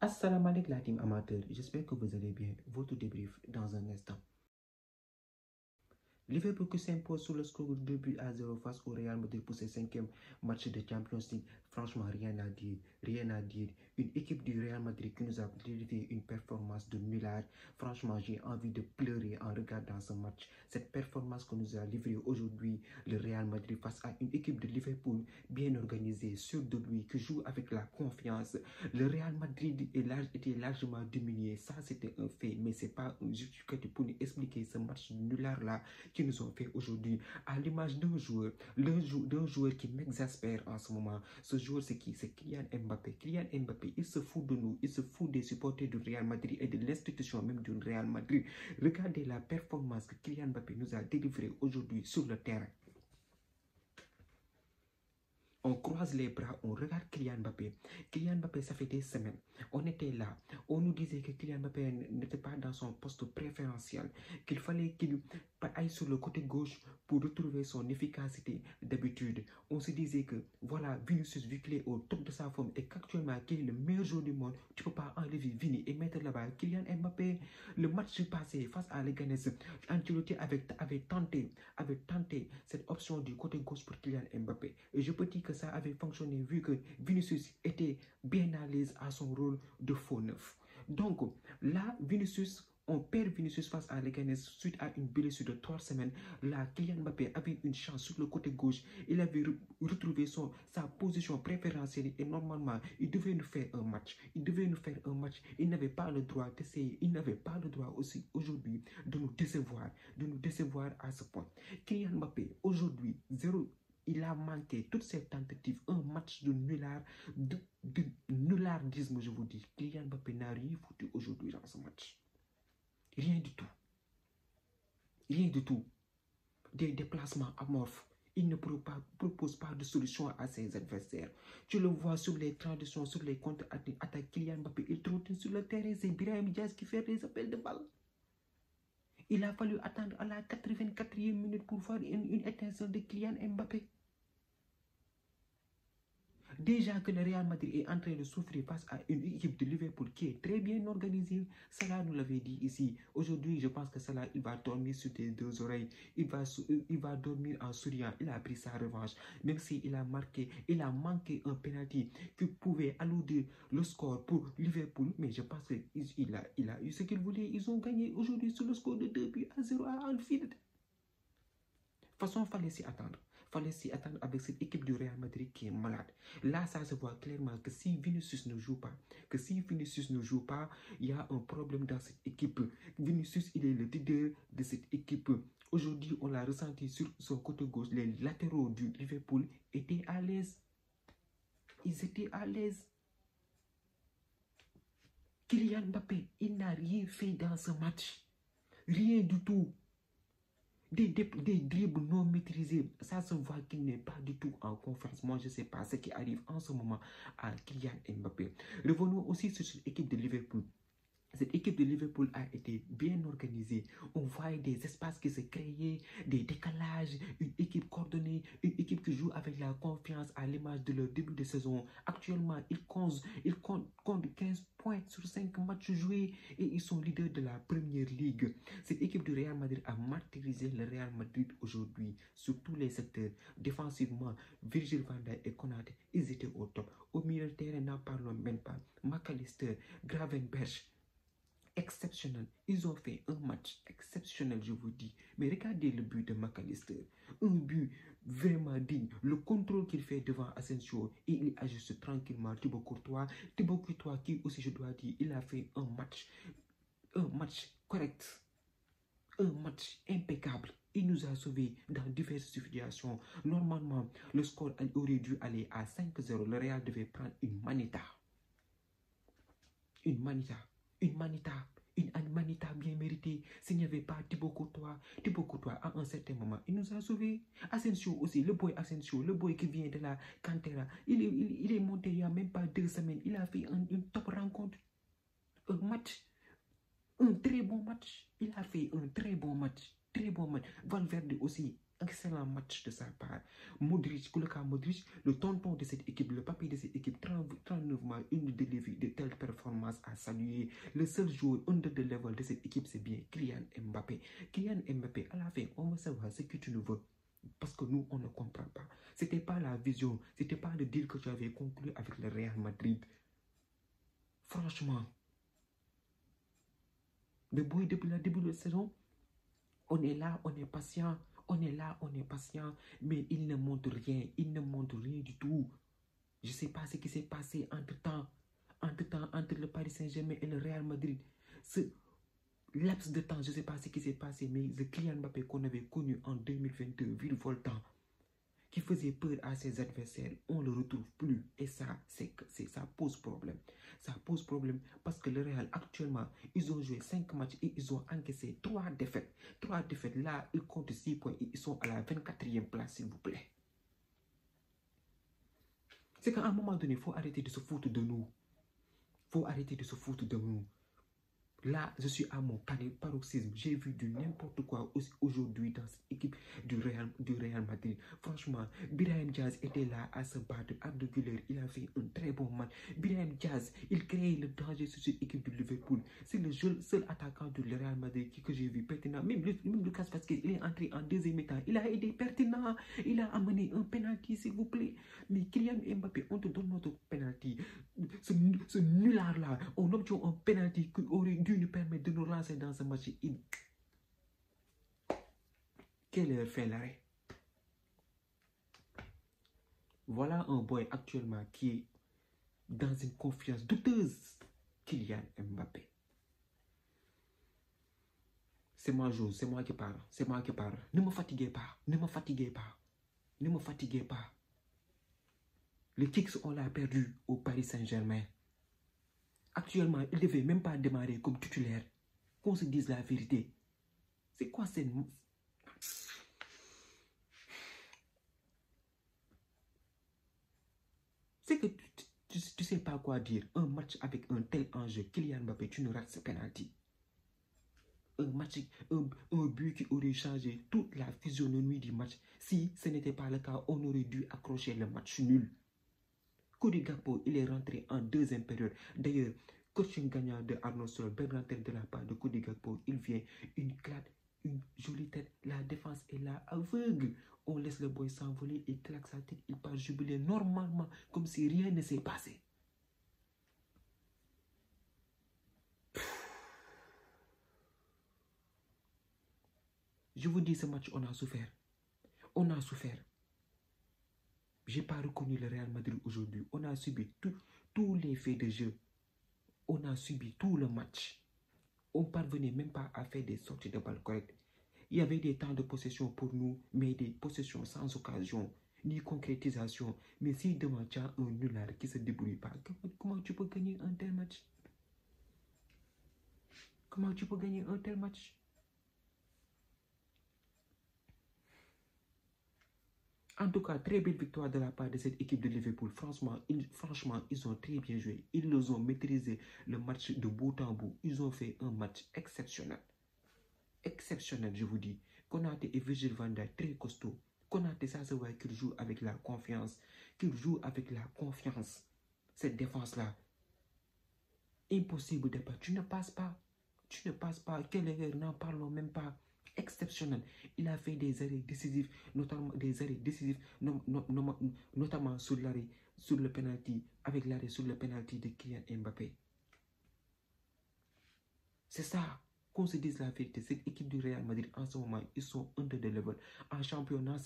Assalamu alaikum la team amateur, j'espère que vous allez bien. Votre débrief dans un instant. Liverpool qui s'impose sur le score de 2-0 face au Real Madrid pour ses 5e match de Champions League. Franchement, rien à dire, rien à dire. Une équipe du Real Madrid qui nous a livré une performance de nullard. Franchement, j'ai envie de pleurer en regardant ce match. Cette performance que nous a livré aujourd'hui le Real Madrid face à une équipe de Liverpool bien organisée, sûre de lui, qui joue avec la confiance. Le Real Madrid était largement diminué, ça c'était un fait, mais c'est pas un justificatif pour nous expliquer ce match nullard-là qui nous ont fait aujourd'hui, à l'image d'un joueur qui m'exaspère en ce moment. Ce joueur, c'est qui? C'est Kylian Mbappé. Kylian Mbappé, il se fout de nous, il se fout des supporters du Real Madrid et de l'institution même du Real Madrid. Regardez la performance que Kylian Mbappé nous a délivrée aujourd'hui sur le terrain. On croise les bras, on regarde Kylian Mbappé. Kylian Mbappé, ça fait des semaines. On était là. On nous disait que Kylian Mbappé n'était pas dans son poste préférentiel, qu'il fallait qu'il aille sur le côté gauche pour retrouver son efficacité d'habitude. On se disait que, voilà, Vinicius, vu qu'il est au top de sa forme et qu'actuellement, qu'il est le meilleur joueur du monde, tu ne peux pas enlever Vini et mettre là-bas Kylian Mbappé. Le match passé face à Leganés, Ancelotti avait tenté cette option du côté gauche pour Kylian Mbappé. Et je peux dire que ça avait fonctionné vu que Vinicius était bien à l'aise à son rôle de faux neuf. Donc là, on perd Vinicius face à Leganés suite à une blessure de 3 semaines. Là, Kylian Mbappé avait une chance sur le côté gauche. Il avait retrouvé sa position préférentielle et normalement, il devait nous faire un match. Il n'avait pas le droit d'essayer. Il n'avait pas le droit aussi aujourd'hui de nous décevoir à ce point. Kylian Mbappé, aujourd'hui, il a manqué toutes ses tentatives, un match de nullardisme, je vous dis. Kylian Mbappé n'a rien foutu aujourd'hui dans ce match. Rien du tout. Rien du tout. Des déplacements amorphes. Il ne propose pas de solution à ses adversaires. Tu le vois sur les transitions, sur les contre-attaques. Kylian Mbappé, il trottine sur le terrain. C'est Brahim Diaz qui fait les appels de balle. Il a fallu attendre à la 84e minute pour voir une étincelle de Kylian Mbappé. Déjà que le Real Madrid est en train de souffrir face à une équipe de Liverpool qui est très bien organisée, Salah nous l'avait dit ici. Aujourd'hui, je pense que Salah, il va dormir sur tes deux oreilles. Il va dormir en souriant. Il a pris sa revanche. Même s'il a manqué un penalty qui pouvait alourdir le score pour Liverpool. Mais je pense qu'il a eu ce qu'il voulait. Ils ont gagné aujourd'hui sur le score de 2-0 à Anfield. De toute façon, il fallait s'y attendre. Avec cette équipe du Real Madrid qui est malade. Là, ça se voit clairement que si Vinicius ne joue pas, il y a un problème dans cette équipe. Vinicius, il est le leader de cette équipe. Aujourd'hui, on l'a ressenti sur son côté gauche. Les latéraux du Liverpool étaient à l'aise. Ils étaient à l'aise. Kylian Mbappé, il n'a rien fait dans ce match. Rien du tout. Des dribbles non maîtrisés, ça se voit qu'il n'est pas du tout en confiance. Moi, je ne sais pas ce qui arrive en ce moment à Kylian Mbappé. Revenons aussi sur cette équipe de Liverpool. Cette équipe de Liverpool a été bien organisée. On voit des espaces qui se créaient, des décalages, une équipe coordonnée, une équipe qui joue avec la confiance à l'image de leur début de saison. Actuellement, ils comptent 15 points sur 5 matchs joués et ils sont leaders de la Première Ligue. Cette équipe du Real Madrid a martyrisé le Real Madrid aujourd'hui sur tous les secteurs. Défensivement, Virgil van Dijk et Konaté, ils étaient au top. Au milieu de terrain, n'en parlons même pas. McAllister, Gravenberch, exceptionnel. Ils ont fait un match exceptionnel, je vous dis. Mais regardez le but de McAllister. Un but vraiment digne. Le contrôle qu'il fait devant Asensio et il ajuste tranquillement Thibaut Courtois. Thibaut Courtois qui aussi, je dois dire, il a fait un match correct. Un match impeccable. Il nous a sauvés dans diverses situations. Normalement, le score aurait dû aller à 5-0. Le Real devait prendre une manita. Une manita bien méritée. S'il n'y avait pas Thibaut Courtois à un certain moment, il nous a sauvés. Asensio aussi, le boy Asensio, le boy qui vient de la Cantera, il est monté il n'y a même pas 2 semaines. Il a fait une top rencontre. Un très bon match. Il a fait un très bon match. Valverde aussi excellent match de sa part. Modric, le tonton de cette équipe, le papier de cette équipe, 39 mois, une délivrée de telle performance à saluer. Le seul joueur under the level de cette équipe, c'est bien Kylian Mbappé. Kylian Mbappé, à la fin, on va savoir ce que tu nous veux. Parce que nous, on ne comprend pas. Ce n'était pas la vision, ce n'était pas le deal que tu avais conclu avec le Real Madrid. Franchement, depuis le début de la saison, on est là, on est patient. On est là, on est patient. Mais il ne montre rien. Il ne montre rien du tout. Je ne sais pas ce qui s'est passé entre-temps. Entre le Paris Saint-Germain et le Real Madrid. Ce laps de temps, je ne sais pas ce qui s'est passé. Mais le Kylian Mbappé qu'on avait connu en 2022, virevoltant, qui faisait peur à ses adversaires, on ne le retrouve plus. Et ça, ça pose problème. Ça pose problème parce que le Real, actuellement, ils ont joué 5 matchs et ils ont encaissé 3 défaites. 3 défaites. Là, ils comptent 6 points et ils sont à la 24e place, s'il vous plaît. C'est qu'à un moment donné, il faut arrêter de se foutre de nous. Il faut arrêter de se foutre de nous. Là, je suis à mon paroxysme. J'ai vu du n'importe quoi aujourd'hui dans cette équipe du Real Madrid. Franchement, Brahim Diaz était là à se battre. Arda Güler, il a fait un très bon match. Brahim Diaz, il crée le danger sur cette équipe de Liverpool. C'est le seul attaquant du Real Madrid que j'ai vu pertinent. Même Lucas Vazquez, il est entré en deuxième mi-temps. Il a été pertinent. Il a amené un penalty, s'il vous plaît. Mais Kylian Mbappé, on te donne notre penalty. Ce nulard-là, on obtient un penalty qui aurait dû nous permettre de nous lancer dans ce match. Quelle heure fait l'arrêt? Voilà un boy actuellement qui est dans une confiance douteuse. Kylian Mbappé. C'est moi, Jose, c'est moi qui parle. C'est moi qui parle. Ne me fatiguez pas. Ne me fatiguez pas. Ne me fatiguez pas. Le Kicks, on l'a perdu au Paris Saint-Germain. Actuellement, il ne devait même pas démarrer comme titulaire. Qu'on se dise la vérité. C'est quoi cette... C'est que tu ne sais pas quoi dire. Un match avec un tel enjeu, Kylian Mbappé, tu ne rates ce penalty. Un but qui aurait changé toute la physionomie du match. Si ce n'était pas le cas, on aurait dû accrocher le match nul. Cody Gakpo, il est rentré en deuxième période. D'ailleurs, coaching gagnant de Arnaud Sol, belle rentrée de la part de Cody Gakpo, il vient, une claque, une jolie tête, la défense est là, aveugle. On laisse le boy s'envoler, il claque sa tête, il part jubiler normalement, comme si rien ne s'est passé. Je vous dis, ce match, on a souffert. On a souffert. Je n'ai pas reconnu le Real Madrid aujourd'hui. On a subi tous les faits de jeu. On a subi tout le match. On ne parvenait même pas à faire des sorties de balles correctes. Il y avait des temps de possession pour nous, mais des possessions sans occasion, ni concrétisation. Mais si devant tu as un nulard qui ne se débrouille pas, comment tu peux gagner un tel match? Comment tu peux gagner un tel match? En tout cas, très belle victoire de la part de cette équipe de Liverpool. Franchement, ils ont très bien joué. Ils nous ont maîtrisé le match de bout en bout. Ils ont fait un match exceptionnel. Exceptionnel, je vous dis. Konaté et Virgil van Dijk, très costaud. Konaté, ça se voit qu'il joue avec la confiance. Qu'il joue avec la confiance. Cette défense-là. Impossible de pas. Tu ne passes pas. Tu ne passes pas. Quelle erreur, n'en parlons même pas. Exceptionnel. Il a fait des arrêts décisifs, notamment des arrêts décisifs, notamment sur l'arrêt, sur le penalty, avec l'arrêt sur le penalty de Kylian Mbappé. C'est ça. Qu'on se dise la vérité, cette équipe du Real Madrid en ce moment, ils sont under the level. En championnat,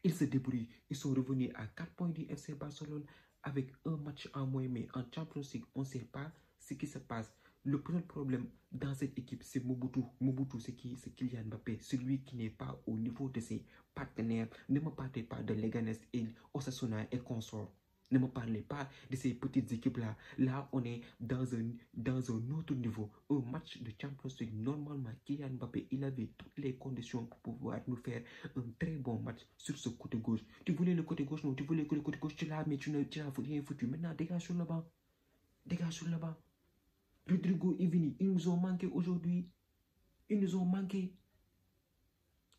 ils se débrouillent. Ils sont revenus à 4 points du FC Barcelone avec un match en moins, mais en Champions League, on ne sait pas ce qui se passe. Le premier problème dans cette équipe, c'est Mobutu. Mobutu, c'est qui? C'est Kylian Mbappé, celui qui n'est pas au niveau de ses partenaires. Ne me parlez pas de Leganés et Osasuna et consorts. Ne me parlez pas de ces petites équipes-là. Là, on est dans un autre niveau. Un match de Champions League, normalement, Kylian Mbappé, il avait toutes les conditions pour pouvoir nous faire un très bon match sur ce côté gauche. Tu voulais le côté gauche, non? Tu voulais que le côté gauche, tu l'as, mais tu n'as rien foutu. Maintenant, dégage sur le banc. Dégage sur le banc. Rodrigo et Vini, ils nous ont manqué aujourd'hui. Ils nous ont manqué.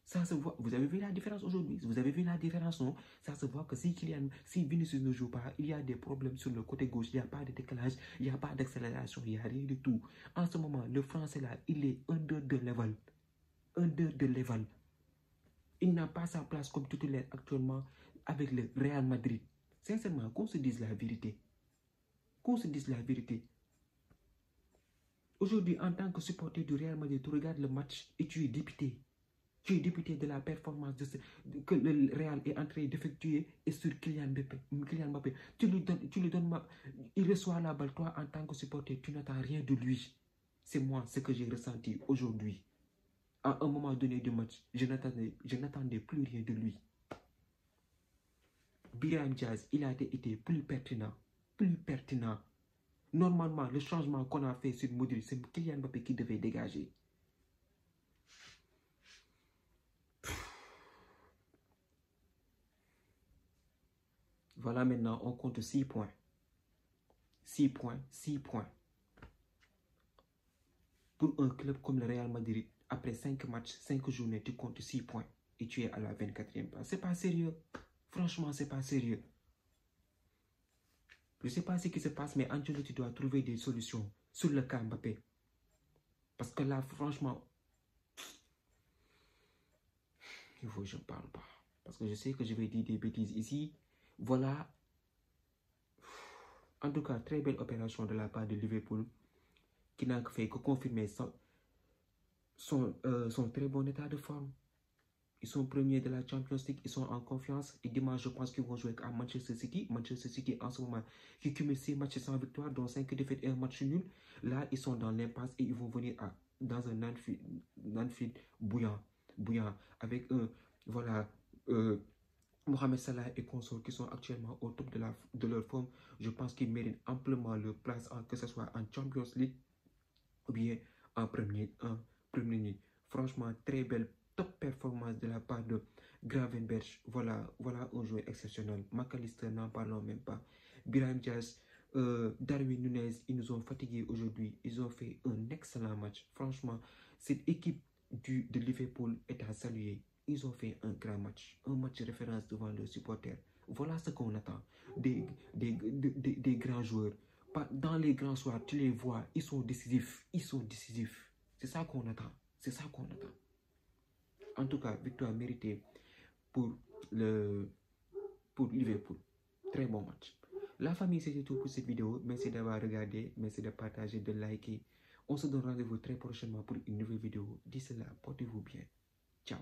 Ça se voit. Vous avez vu la différence aujourd'hui? Vous avez vu la différence, non? Ça se voit que si Vinicius ne joue pas, il y a des problèmes sur le côté gauche. Il n'y a pas de décalage, il n'y a pas d'accélération, il n'y a rien du tout. En ce moment, le Français là, il est under de level. Under de level. Il n'a pas sa place comme titulaire actuellement avec le Real Madrid. Sincèrement, qu'on se dise la vérité. Qu'on se dise la vérité. Aujourd'hui, en tant que supporter du Real Madrid, tu regardes le match et tu es dépité. Tu es député de la performance que le Real est en train d'effectuer et sur Kylian Mbappé. Tu lui donnes il reçoit la balle, toi en tant que supporter, tu n'attends rien de lui. C'est moi ce que j'ai ressenti aujourd'hui. À un moment donné du match, je n'attendais plus rien de lui. Brahim Diaz, il a été plus pertinent. Plus pertinent. Normalement, le changement qu'on a fait sur Modric, c'est Kylian Mbappé qui devait dégager. Voilà, maintenant, on compte 6 points. 6 points, 6 points. Pour un club comme le Real Madrid, après 5 matchs, 5 journées, tu comptes 6 points et tu es à la 24e place. C'est pas sérieux. Franchement, c'est pas sérieux. Je ne sais pas ce qui se passe, mais Ancelotti doit trouver des solutions sur le cas Mbappé. Parce que là, franchement, il faut que je ne parle pas. Parce que je sais que je vais dire des bêtises ici. Voilà. En tout cas, très belle opération de la part de Liverpool qui n'a fait que confirmer son très bon état de forme. Ils sont premiers de la Champions League, ils sont en confiance. Et dimanche, je pense qu'ils vont jouer à Manchester City. Manchester City, en ce moment, qui cumule 6 matchs sans victoire, dont 5 défaites et un match nul. Là, ils sont dans l'impasse et ils vont venir dans un Anfield bouillant. Avec voilà, Mohamed Salah et consorts qui sont actuellement au top de leur forme. Je pense qu'ils méritent amplement leur place, que ce soit en Champions League ou bien en Premier League. Franchement, très belle top performance de la part de Gravenberch. Voilà un joueur exceptionnel. McAllister, n'en parlons même pas. Brahim Diaz, Darwin Nunez, ils nous ont fatigués aujourd'hui. Ils ont fait un excellent match. Franchement, cette équipe de Liverpool est à saluer. Ils ont fait un grand match. Un match de référence devant leurs supporters. Voilà ce qu'on attend. Des grands joueurs. Dans les grands soirs, tu les vois, ils sont décisifs. C'est ça qu'on attend. En tout cas, victoire méritée pour Liverpool. Très bon match. La famille, c'était tout pour cette vidéo. Merci d'avoir regardé. Merci de partager, de liker. On se donne rendez-vous très prochainement pour une nouvelle vidéo. D'ici là, portez-vous bien. Ciao.